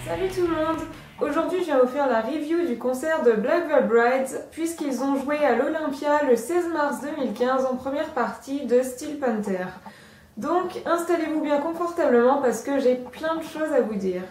Salut tout le monde! Aujourd'hui je viens vous faire la review du concert de Black Veil Brides puisqu'ils ont joué à l'Olympia le 16 mars 2015 en première partie de Steel Panther. Donc installez-vous bien confortablement parce que j'ai plein de choses à vous dire.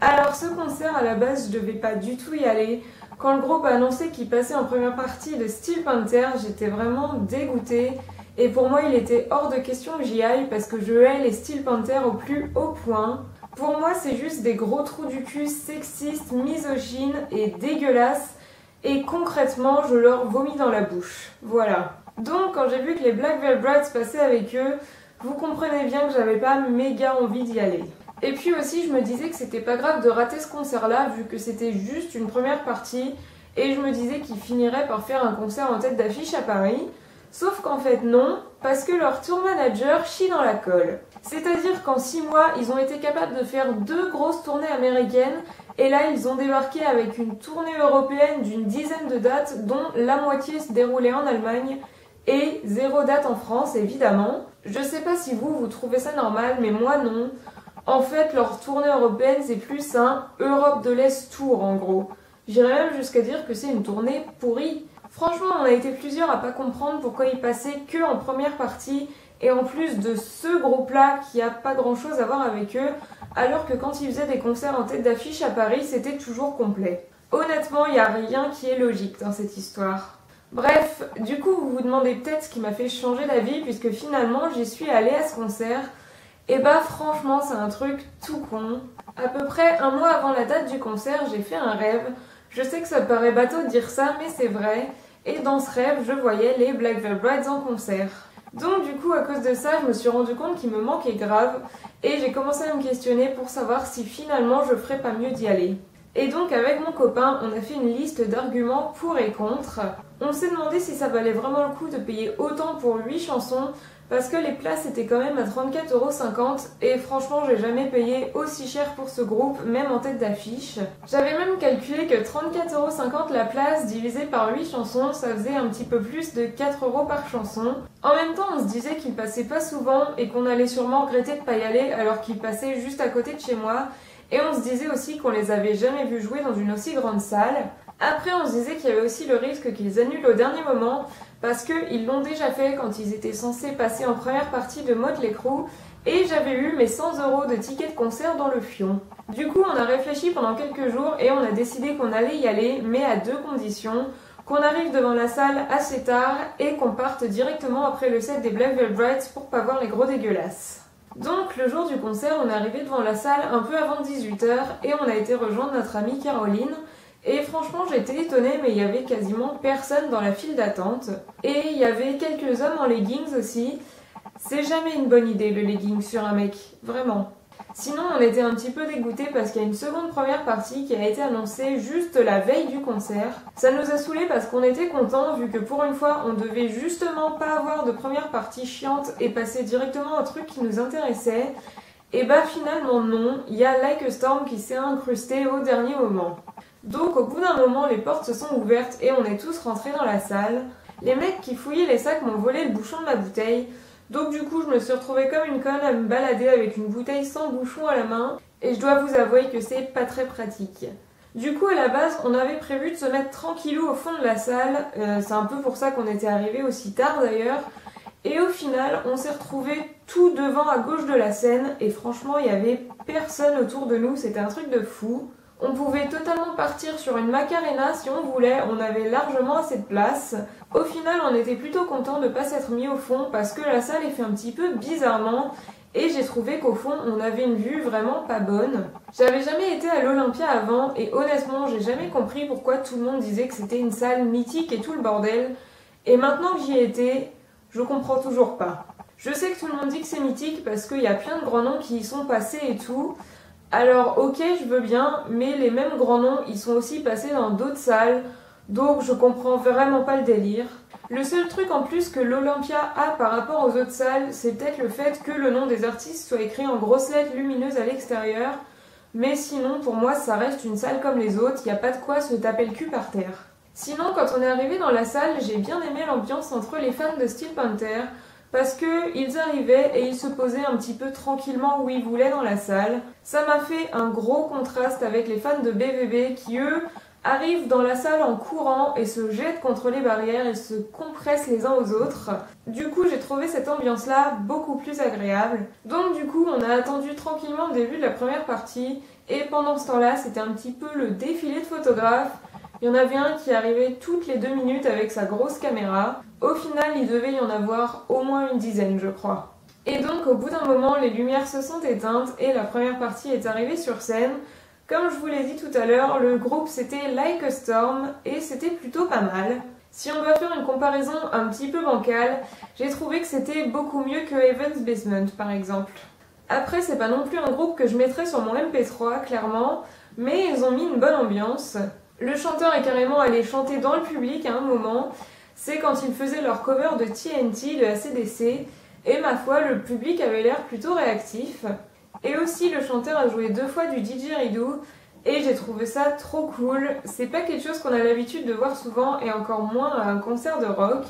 Alors ce concert à la base je devais pas du tout y aller. Quand le groupe a annoncé qu'il passait en première partie de Steel Panther, j'étais vraiment dégoûtée. Et pour moi il était hors de question que j'y aille parce que je hais les Steel Panther au plus haut point. Pour moi, c'est juste des gros trous du cul sexistes, misogynes et dégueulasses. Et concrètement, je leur vomis dans la bouche. Voilà. Donc, quand j'ai vu que les Black Veil Brides passaient avec eux, vous comprenez bien que j'avais pas méga envie d'y aller. Et puis aussi, je me disais que c'était pas grave de rater ce concert-là, vu que c'était juste une première partie. Et je me disais qu'ils finiraient par faire un concert en tête d'affiche à Paris. Sauf qu'en fait non, parce que leur tour manager chie dans la colle. C'est-à-dire qu'en 6 mois, ils ont été capables de faire 2 grosses tournées américaines, et là ils ont débarqué avec une tournée européenne d'une dizaine de dates, dont la moitié se déroulait en Allemagne, et 0 date en France évidemment. Je sais pas si vous trouvez ça normal, mais moi non. En fait, leur tournée européenne c'est plus un Europe de l'Est tour en gros. J'irais même jusqu'à dire que c'est une tournée pourrie. Franchement, on a été plusieurs à pas comprendre pourquoi ils passaient que en première partie et en plus de ce groupe-là qui a pas grand-chose à voir avec eux, alors que quand ils faisaient des concerts en tête d'affiche à Paris, c'était toujours complet. Honnêtement, il n'y a rien qui est logique dans cette histoire. Bref, du coup, vous vous demandez peut-être ce qui m'a fait changer d'avis puisque finalement, j'y suis allée à ce concert. Et bah franchement, c'est un truc tout con. À peu près un mois avant la date du concert, j'ai fait un rêve. Je sais que ça paraît bateau de dire ça, mais c'est vrai. Et dans ce rêve, je voyais les Black Veil Brides en concert. Donc du coup, à cause de ça, je me suis rendu compte qu'il me manquait grave. Et j'ai commencé à me questionner pour savoir si finalement je ferais pas mieux d'y aller. Et donc avec mon copain, on a fait une liste d'arguments pour et contre. On s'est demandé si ça valait vraiment le coup de payer autant pour 8 chansons, parce que les places étaient quand même à 34,50€ et franchement j'ai jamais payé aussi cher pour ce groupe, même en tête d'affiche. J'avais même calculé que 34,50€ la place divisé par 8 chansons, ça faisait un petit peu plus de 4€ par chanson. En même temps on se disait qu'ils passaient pas souvent et qu'on allait sûrement regretter de pas y aller alors qu'ils passaient juste à côté de chez moi. Et on se disait aussi qu'on les avait jamais vus jouer dans une aussi grande salle. Après on se disait qu'il y avait aussi le risque qu'ils annulent au dernier moment, parce qu'ils l'ont déjà fait quand ils étaient censés passer en première partie de Motley Crue, et j'avais eu mes 100€ de tickets de concert dans le fion. Du coup on a réfléchi pendant quelques jours et on a décidé qu'on allait y aller, mais à 2 conditions: qu'on arrive devant la salle assez tard et qu'on parte directement après le set des Black Veil Brides pour pas voir les gros dégueulasses. Donc le jour du concert, on est arrivé devant la salle un peu avant 18h et on a été rejoindre notre amie Caroline. Et franchement j'étais étonnée, mais il y avait quasiment personne dans la file d'attente. Et il y avait quelques hommes en leggings aussi. C'est jamais une bonne idée le legging sur un mec, vraiment. Sinon on était un petit peu dégoûtés parce qu'il y a une seconde première partie qui a été annoncée juste la veille du concert. Ça nous a saoulés parce qu'on était contents vu que pour une fois on devait justement pas avoir de première partie chiante et passer directement au truc qui nous intéressait. Et bah finalement non, il y a Like a Storm qui s'est incrusté au dernier moment. Donc au bout d'un moment les portes se sont ouvertes et on est tous rentrés dans la salle. Les mecs qui fouillaient les sacs m'ont volé le bouchon de ma bouteille. Donc du coup je me suis retrouvée comme une conne à me balader avec une bouteille sans bouchon à la main. Et je dois vous avouer que c'est pas très pratique. Du coup à la base on avait prévu de se mettre tranquillou au fond de la salle. C'est un peu pour ça qu'on était arrivés aussi tard d'ailleurs. Et au final on s'est retrouvés tout devant à gauche de la scène. Et franchement il y avait personne autour de nous, c'était un truc de fou. On pouvait totalement partir sur une Macarena si on voulait, on avait largement assez de place. Au final, on était plutôt content de ne pas s'être mis au fond parce que la salle est fait un petit peu bizarrement et j'ai trouvé qu'au fond, on avait une vue vraiment pas bonne. J'avais jamais été à l'Olympia avant et honnêtement, j'ai jamais compris pourquoi tout le monde disait que c'était une salle mythique et tout le bordel. Et maintenant que j'y ai été, je comprends toujours pas. Je sais que tout le monde dit que c'est mythique parce qu'il y a plein de grands noms qui y sont passés et tout. Alors ok, je veux bien, mais les mêmes grands noms, ils sont aussi passés dans d'autres salles, donc je comprends vraiment pas le délire. Le seul truc en plus que l'Olympia a par rapport aux autres salles, c'est peut-être le fait que le nom des artistes soit écrit en grosses lettres lumineuses à l'extérieur, mais sinon pour moi ça reste une salle comme les autres, il n'y a pas de quoi se taper le cul par terre. Sinon quand on est arrivé dans la salle, j'ai bien aimé l'ambiance entre les fans de Steel Panther, parce que ils arrivaient et ils se posaient un petit peu tranquillement où ils voulaient dans la salle. Ça m'a fait un gros contraste avec les fans de BVB qui eux arrivent dans la salle en courant et se jettent contre les barrières et se compressent les uns aux autres. Du coup, j'ai trouvé cette ambiance-là beaucoup plus agréable. Donc du coup, on a attendu tranquillement le début de la première partie et pendant ce temps-là, c'était un petit peu le défilé de photographes. Il y en avait un qui arrivait toutes les 2 minutes avec sa grosse caméra. Au final, il devait y en avoir au moins une dizaine, je crois. Et donc, au bout d'un moment, les lumières se sont éteintes et la première partie est arrivée sur scène. Comme je vous l'ai dit tout à l'heure, le groupe c'était Like a Storm et c'était plutôt pas mal. Si on doit faire une comparaison un petit peu bancale, j'ai trouvé que c'était beaucoup mieux que Heaven's Basement par exemple. Après, c'est pas non plus un groupe que je mettrais sur mon MP3, clairement, mais ils ont mis une bonne ambiance. Le chanteur est carrément allé chanter dans le public à un moment, c'est quand ils faisaient leur cover de TNT de AC/DC, et ma foi, le public avait l'air plutôt réactif. Et aussi, le chanteur a joué 2 fois du didgeridoo, et j'ai trouvé ça trop cool. C'est pas quelque chose qu'on a l'habitude de voir souvent, et encore moins à un concert de rock.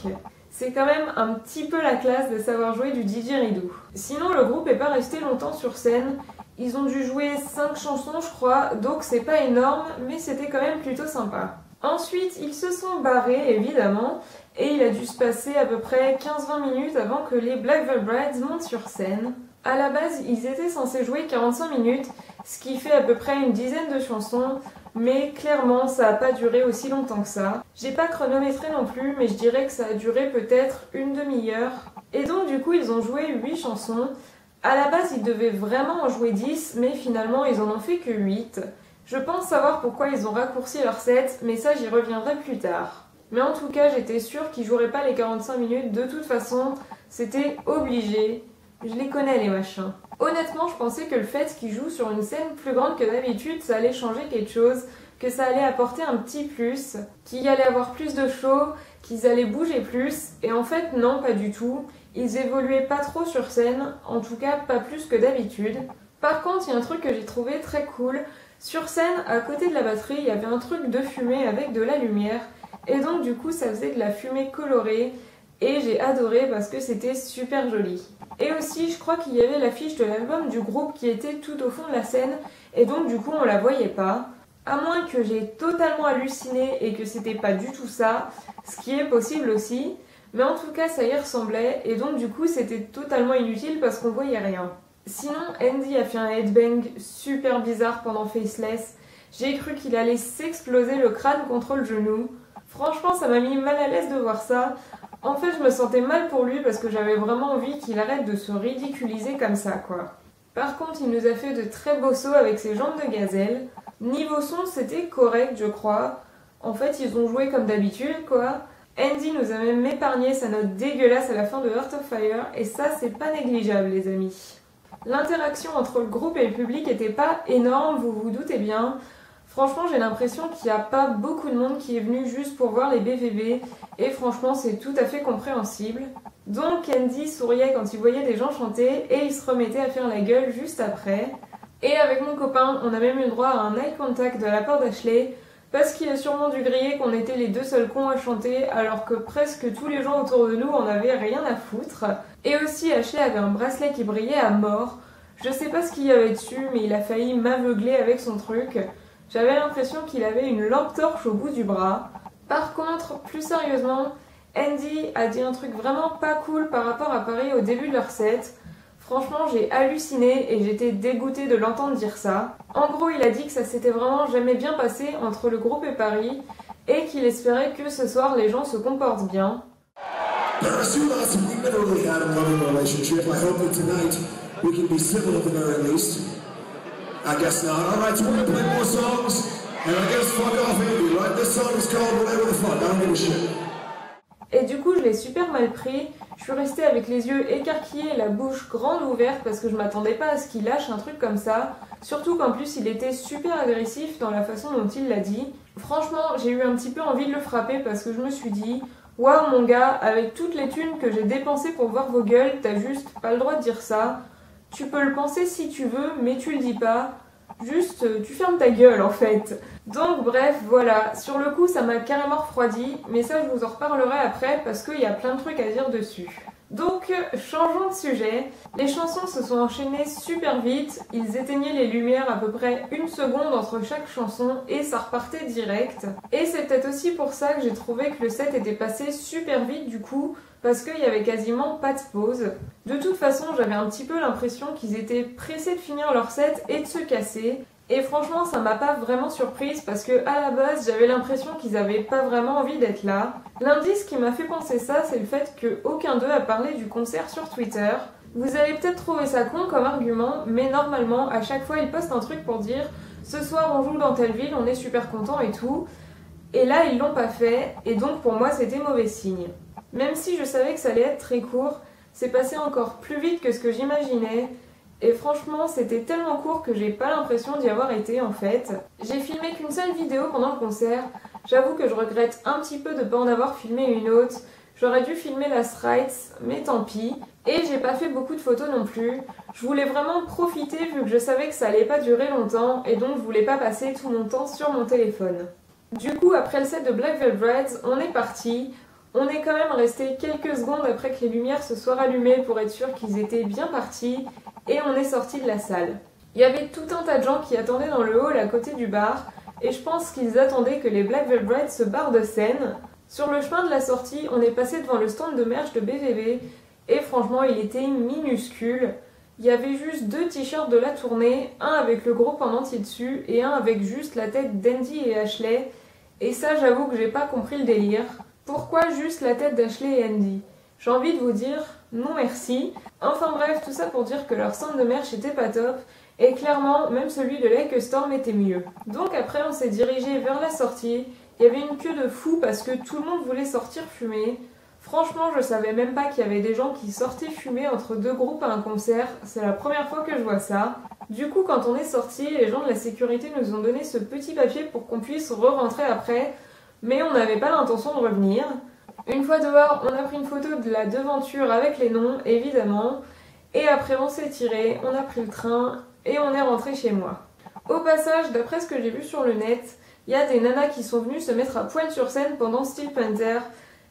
C'est quand même un petit peu la classe de savoir jouer du didgeridoo. Sinon, le groupe est pas resté longtemps sur scène. Ils ont dû jouer 5 chansons, je crois, donc c'est pas énorme, mais c'était quand même plutôt sympa. Ensuite, ils se sont barrés, évidemment, et il a dû se passer à peu près 15-20 minutes avant que les Black Veil Brides montent sur scène. À la base, ils étaient censés jouer 45 minutes, ce qui fait à peu près une dizaine de chansons, mais clairement, ça n'a pas duré aussi longtemps que ça. J'ai pas chronométré non plus, mais je dirais que ça a duré peut-être une demi-heure. Et donc, du coup, ils ont joué 8 chansons. À la base, ils devaient vraiment en jouer 10, mais finalement, ils en ont fait que 8. Je pense savoir pourquoi ils ont raccourci leur set, mais ça, j'y reviendrai plus tard. Mais en tout cas, j'étais sûre qu'ils joueraient pas les 45 minutes, de toute façon, c'était obligé. Je les connais les machins. Honnêtement, je pensais que le fait qu'ils jouent sur une scène plus grande que d'habitude, ça allait changer quelque chose, que ça allait apporter un petit plus, qu'il y allait avoir plus de show, qu'ils allaient bouger plus, et en fait non, pas du tout. Ils évoluaient pas trop sur scène, en tout cas pas plus que d'habitude. Par contre, il y a un truc que j'ai trouvé très cool. Sur scène, à côté de la batterie, il y avait un truc de fumée avec de la lumière, et donc du coup ça faisait de la fumée colorée, et j'ai adoré parce que c'était super joli. Et aussi, je crois qu'il y avait l'affiche de l'album du groupe qui était tout au fond de la scène, et donc du coup on la voyait pas. À moins que j'ai totalement halluciné et que c'était pas du tout ça, ce qui est possible aussi, mais en tout cas ça y ressemblait, et donc du coup c'était totalement inutile parce qu'on voyait rien. Sinon, Andy a fait un headbang super bizarre pendant Faceless. J'ai cru qu'il allait s'exploser le crâne contre le genou. Franchement, ça m'a mis mal à l'aise de voir ça. En fait, je me sentais mal pour lui parce que j'avais vraiment envie qu'il arrête de se ridiculiser comme ça, quoi. Par contre, il nous a fait de très beaux sauts avec ses jambes de gazelle. Niveau son, c'était correct, je crois. En fait, ils ont joué comme d'habitude, quoi. Andy nous a même épargné sa note dégueulasse à la fin de Heart of Fire, et ça, c'est pas négligeable, les amis. L'interaction entre le groupe et le public était pas énorme, vous vous doutez bien. Franchement, j'ai l'impression qu'il n'y a pas beaucoup de monde qui est venu juste pour voir les BVB, et franchement, c'est tout à fait compréhensible. Donc, Andy souriait quand il voyait des gens chanter, et il se remettait à faire la gueule juste après. Et avec mon copain, on a même eu le droit à un eye contact de la part d'Ashley, parce qu'il a sûrement dû griller qu'on était les 2 seuls cons à chanter, alors que presque tous les gens autour de nous en avaient rien à foutre. Et aussi, Ashley avait un bracelet qui brillait à mort. Je sais pas ce qu'il y avait dessus, mais il a failli m'aveugler avec son truc. J'avais l'impression qu'il avait une lampe torche au bout du bras. Par contre, plus sérieusement, Andy a dit un truc vraiment pas cool par rapport à Paris au début de leur set. Franchement, j'ai halluciné et j'étais dégoûtée de l'entendre dire ça. En gros, il a dit que ça s'était vraiment jamais bien passé entre le groupe et Paris et qu'il espérait que ce soir les gens se comportent bien. I guess not. Alright, so we're gonna play more songs, and I guess fuck off Andy, right? This song is called Whatever the Fuck, I don't give a shit. Et du coup, je l'ai super mal pris. Je suis restée avec les yeux écarquillés et la bouche grande ouverte parce que je m'attendais pas à ce qu'il lâche un truc comme ça. Surtout qu'en plus, il était super agressif dans la façon dont il l'a dit. Franchement, j'ai eu un petit peu envie de le frapper parce que je me suis dit waouh mon gars, avec toutes les thunes que j'ai dépensées pour voir vos gueules, t'as juste pas le droit de dire ça. Tu peux le penser si tu veux, mais tu le dis pas. Juste, tu fermes ta gueule en fait. Donc bref, voilà. Sur le coup, ça m'a carrément refroidi, mais ça je vous en reparlerai après parce qu'il y a plein de trucs à dire dessus. Donc, changeons de sujet. Les chansons se sont enchaînées super vite, ils éteignaient les lumières à peu près 1 seconde entre chaque chanson et ça repartait direct. Et c'est peut-être aussi pour ça que j'ai trouvé que le set était passé super vite du coup, parce qu'il y avait quasiment pas de pause. De toute façon, j'avais un petit peu l'impression qu'ils étaient pressés de finir leur set et de se casser. Et franchement, ça m'a pas vraiment surprise parce que à la base, j'avais l'impression qu'ils avaient pas vraiment envie d'être là. L'indice qui m'a fait penser ça, c'est le fait qu'aucun d'eux a parlé du concert sur Twitter. Vous allez peut-être trouver ça con comme argument, mais normalement, à chaque fois, ils postent un truc pour dire « Ce soir, on joue dans telle ville, on est super content et tout ». Et là, ils l'ont pas fait, et donc pour moi, c'était mauvais signe. Même si je savais que ça allait être très court, c'est passé encore plus vite que ce que j'imaginais. Et franchement, c'était tellement court que j'ai pas l'impression d'y avoir été en fait. J'ai filmé qu'une seule vidéo pendant le concert. J'avoue que je regrette un petit peu de pas en avoir filmé une autre. J'aurais dû filmer Last Rites, mais tant pis. Et j'ai pas fait beaucoup de photos non plus. Je voulais vraiment profiter vu que je savais que ça allait pas durer longtemps et donc je voulais pas passer tout mon temps sur mon téléphone. Du coup, après le set de Black Veil Brides, on est parti. On est quand même resté quelques secondes après que les lumières se soient rallumées pour être sûr qu'ils étaient bien partis. Et on est sorti de la salle. Il y avait tout un tas de gens qui attendaient dans le hall à côté du bar, et je pense qu'ils attendaient que les Black Veil Brides se barrent de scène. Sur le chemin de la sortie, on est passé devant le stand de merch de BVB, et franchement il était minuscule. Il y avait juste 2 t-shirts de la tournée, un avec le groupe en entier dessus, et un avec juste la tête d'Andy et Ashley, et ça j'avoue que j'ai pas compris le délire. Pourquoi juste la tête d'Ashley et Andy ? J'ai envie de vous dire non merci. Enfin bref, tout ça pour dire que leur stand de merch était pas top, et clairement, même celui de Lake Storm était mieux. Donc après, on s'est dirigé vers la sortie. Il y avait une queue de fou parce que tout le monde voulait sortir fumer. Franchement, je savais même pas qu'il y avait des gens qui sortaient fumer entre 2 groupes à un concert. C'est la première fois que je vois ça. Du coup, quand on est sorti, les gens de la sécurité nous ont donné ce petit papier pour qu'on puisse re-rentrer après, mais on n'avait pas l'intention de revenir. Une fois dehors, on a pris une photo de la devanture avec les noms, évidemment. Et après, on s'est tiré, on a pris le train et on est rentré chez moi. Au passage, d'après ce que j'ai vu sur le net, il y a des nanas qui sont venues se mettre à poil sur scène pendant Steel Panther.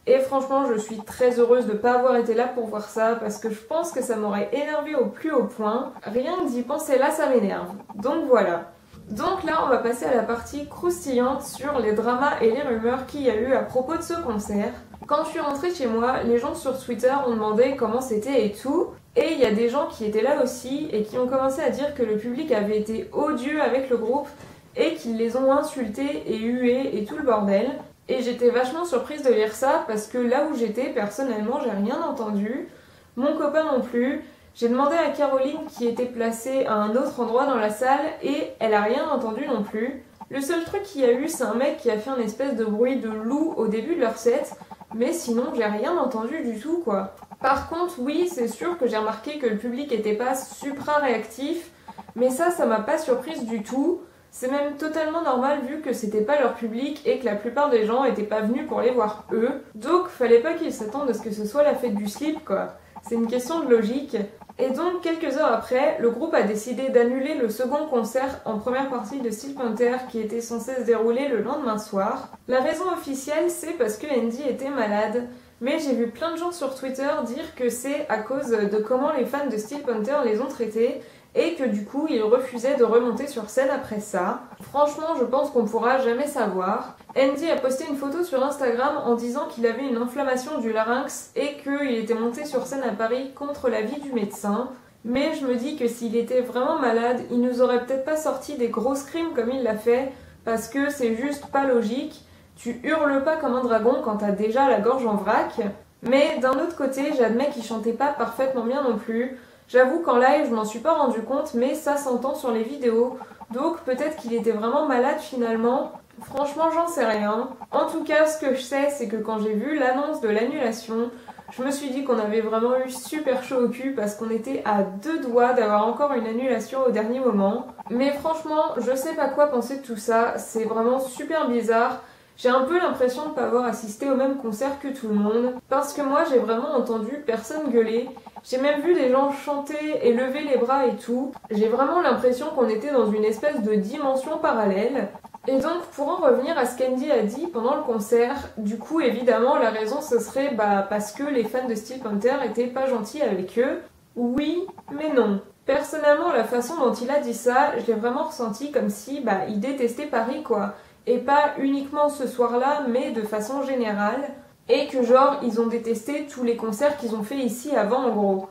Et franchement, je suis très heureuse de ne pas avoir été là pour voir ça parce que je pense que ça m'aurait énervé au plus haut point. Rien que d'y penser là, ça m'énerve. Donc voilà. Donc là, on va passer à la partie croustillante sur les dramas et les rumeurs qu'il y a eu à propos de ce concert. Quand je suis rentrée chez moi, les gens sur Twitter ont demandé comment c'était et tout. Et il y a des gens qui étaient là aussi et qui ont commencé à dire que le public avait été odieux avec le groupe et qu'ils les ont insultés et hués et tout le bordel. Et j'étais vachement surprise de lire ça parce que là où j'étais, personnellement, j'ai rien entendu. Mon copain non plus. J'ai demandé à Caroline qui était placée à un autre endroit dans la salle et elle a rien entendu non plus. Le seul truc qu'il y a eu, c'est un mec qui a fait un espèce de bruit de loup au début de leur set, mais sinon j'ai rien entendu du tout quoi. Par contre, oui, c'est sûr que j'ai remarqué que le public était pas supra réactif, mais ça m'a pas surprise du tout. C'est même totalement normal vu que c'était pas leur public et que la plupart des gens étaient pas venus pour les voir eux. Donc fallait pas qu'ils s'attendent à ce que ce soit la fête du slip quoi. C'est une question de logique. Et donc, quelques heures après, le groupe a décidé d'annuler le second concert en première partie de Steel Panther qui était censé se dérouler le lendemain soir. La raison officielle, c'est parce que Andy était malade, mais j'ai vu plein de gens sur Twitter dire que c'est à cause de comment les fans de Steel Panther les ont traités et que du coup, ils refusaient de remonter sur scène après ça. Franchement, je pense qu'on pourra jamais savoir. Andy a posté une photo sur Instagram en disant qu'il avait une inflammation du larynx et qu'il était monté sur scène à Paris contre l'avis du médecin. Mais je me dis que s'il était vraiment malade, il nous aurait peut-être pas sorti des gros screams comme il l'a fait, parce que c'est juste pas logique. Tu hurles pas comme un dragon quand t'as déjà la gorge en vrac. Mais d'un autre côté, j'admets qu'il chantait pas parfaitement bien non plus. J'avoue qu'en live, je m'en suis pas rendu compte, mais ça s'entend sur les vidéos. Donc peut-être qu'il était vraiment malade finalement. Franchement, j'en sais rien. En tout cas, ce que je sais, c'est que quand j'ai vu l'annonce de l'annulation, je me suis dit qu'on avait vraiment eu super chaud au cul parce qu'on était à 2 doigts d'avoir encore une annulation au dernier moment. Mais franchement, je sais pas quoi penser de tout ça. C'est vraiment super bizarre. J'ai un peu l'impression de ne pas avoir assisté au même concert que tout le monde, parce que moi j'ai vraiment entendu personne gueuler. J'ai même vu des gens chanter et lever les bras et tout. J'ai vraiment l'impression qu'on était dans une espèce de dimension parallèle. Et donc pour en revenir à ce qu'Andy a dit pendant le concert, du coup évidemment la raison ce serait parce que les fans de Steel Panther étaient pas gentils avec eux. Oui, mais non. Personnellement la façon dont il a dit ça, je l'ai vraiment ressenti comme si il détestait Paris quoi. Et pas uniquement ce soir-là, mais de façon générale. Et que genre ils ont détesté tous les concerts qu'ils ont fait ici avant en gros.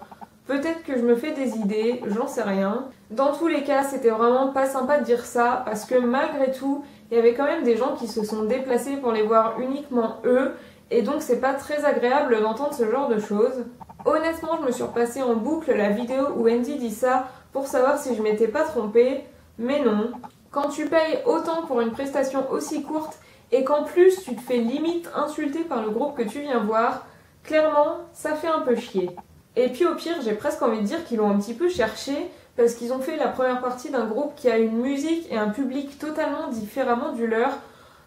Peut-être que je me fais des idées, j'en sais rien. Dans tous les cas, c'était vraiment pas sympa de dire ça, parce que malgré tout, il y avait quand même des gens qui se sont déplacés pour les voir uniquement eux, et donc c'est pas très agréable d'entendre ce genre de choses. Honnêtement, je me suis repassée en boucle la vidéo où Andy dit ça pour savoir si je m'étais pas trompée, mais non. Quand tu payes autant pour une prestation aussi courte, et qu'en plus tu te fais limite insulter par le groupe que tu viens voir, clairement, ça fait un peu chier. Et puis au pire, j'ai presque envie de dire qu'ils l'ont un petit peu cherché, parce qu'ils ont fait la première partie d'un groupe qui a une musique et un public totalement différemment du leur,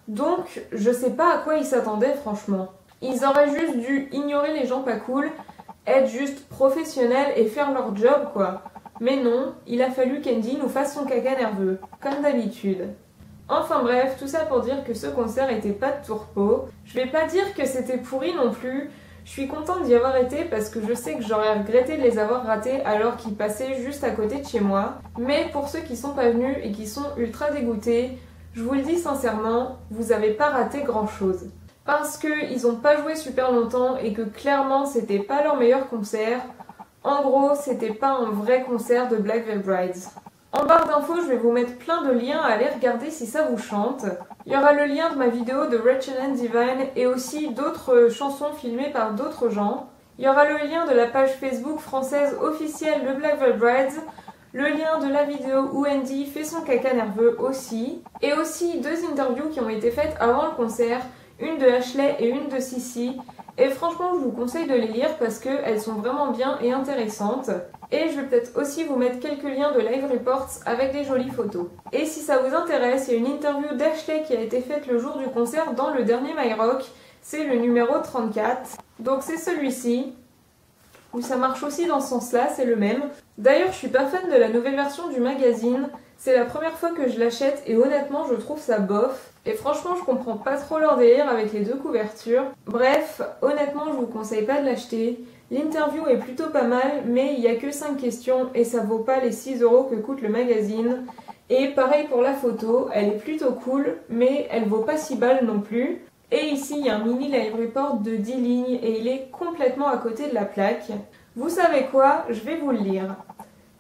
donc je sais pas à quoi ils s'attendaient franchement. Ils auraient juste dû ignorer les gens pas cool, être juste professionnels et faire leur job quoi. Mais non, il a fallu qu'Andy nous fasse son caca nerveux, comme d'habitude. Enfin bref, tout ça pour dire que ce concert était pas de tourpeau. Je vais pas dire que c'était pourri non plus. Je suis contente d'y avoir été parce que je sais que j'aurais regretté de les avoir ratés alors qu'ils passaient juste à côté de chez moi. Mais pour ceux qui sont pas venus et qui sont ultra dégoûtés, je vous le dis sincèrement, vous avez pas raté grand chose. Parce qu'ils ont pas joué super longtemps et que clairement c'était pas leur meilleur concert. En gros, c'était pas un vrai concert de Black Veil Brides. En barre d'infos, je vais vous mettre plein de liens à aller regarder si ça vous chante. Il y aura le lien de ma vidéo de Rachel and Divine et aussi d'autres chansons filmées par d'autres gens. Il y aura le lien de la page Facebook française officielle de Black Veil Brides, le lien de la vidéo où Andy fait son caca nerveux aussi, et aussi 2 interviews qui ont été faites avant le concert, une de Ashley et une de Sissy. Et franchement, je vous conseille de les lire parce qu'elles sont vraiment bien et intéressantes. Et je vais peut-être aussi vous mettre quelques liens de live reports avec des jolies photos. Et si ça vous intéresse, il y a une interview d'Ashley qui a été faite le jour du concert dans le dernier My Rock. C'est le numéro 34. Donc c'est celui-ci. Où ça marche aussi dans ce sens-là, c'est le même. D'ailleurs, je suis pas fan de la nouvelle version du magazine. C'est la première fois que je l'achète et honnêtement, je trouve ça bof. Et franchement, je comprends pas trop leur délire avec les 2 couvertures. Bref, honnêtement, je vous conseille pas de l'acheter. L'interview est plutôt pas mal, mais il y a que 5 questions et ça vaut pas les 6 € que coûte le magazine. Et pareil pour la photo, elle est plutôt cool, mais elle vaut pas 6 balles non plus. Et ici, il y a un mini live report de 10 lignes et il est complètement à côté de la plaque. Vous savez quoi? Je vais vous le lire.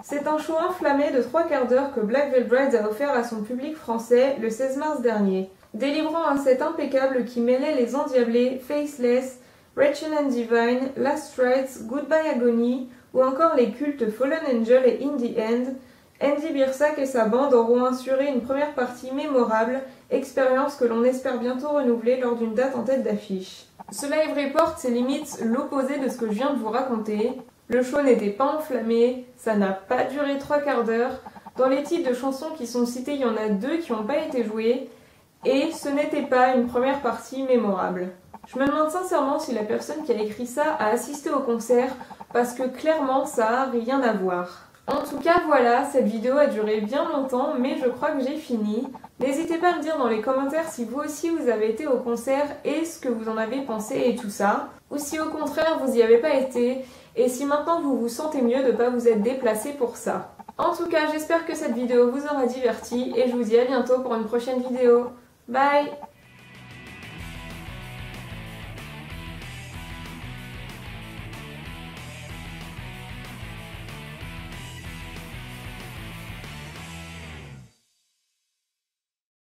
C'est un show enflammé de 3/4 d'heure que Black Veil Brides a offert à son public français le 16 mars dernier, délivrant un set impeccable qui mêlait les endiablés, Faceless, Rachel and Divine, Last Rites, Goodbye Agony ou encore les cultes Fallen Angel et In the End. Andy Biersack et sa bande auront assuré une première partie mémorable, expérience que l'on espère bientôt renouveler lors d'une date en tête d'affiche. Ce live report, c'est limite l'opposé de ce que je viens de vous raconter. Le show n'était pas enflammé, ça n'a pas duré 3/4 d'heure. Dans les titres de chansons qui sont cités, il y en a 2 qui n'ont pas été joués. Et ce n'était pas une première partie mémorable. Je me demande sincèrement si la personne qui a écrit ça a assisté au concert, parce que clairement ça a rien à voir. En tout cas voilà, cette vidéo a duré bien longtemps, mais je crois que j'ai fini. N'hésitez pas à me dire dans les commentaires si vous aussi vous avez été au concert et ce que vous en avez pensé et tout ça. Ou si au contraire vous n'y avez pas été, et si maintenant vous vous sentez mieux de ne pas vous être déplacé pour ça. En tout cas, j'espère que cette vidéo vous aura diverti et je vous dis à bientôt pour une prochaine vidéo. Bye!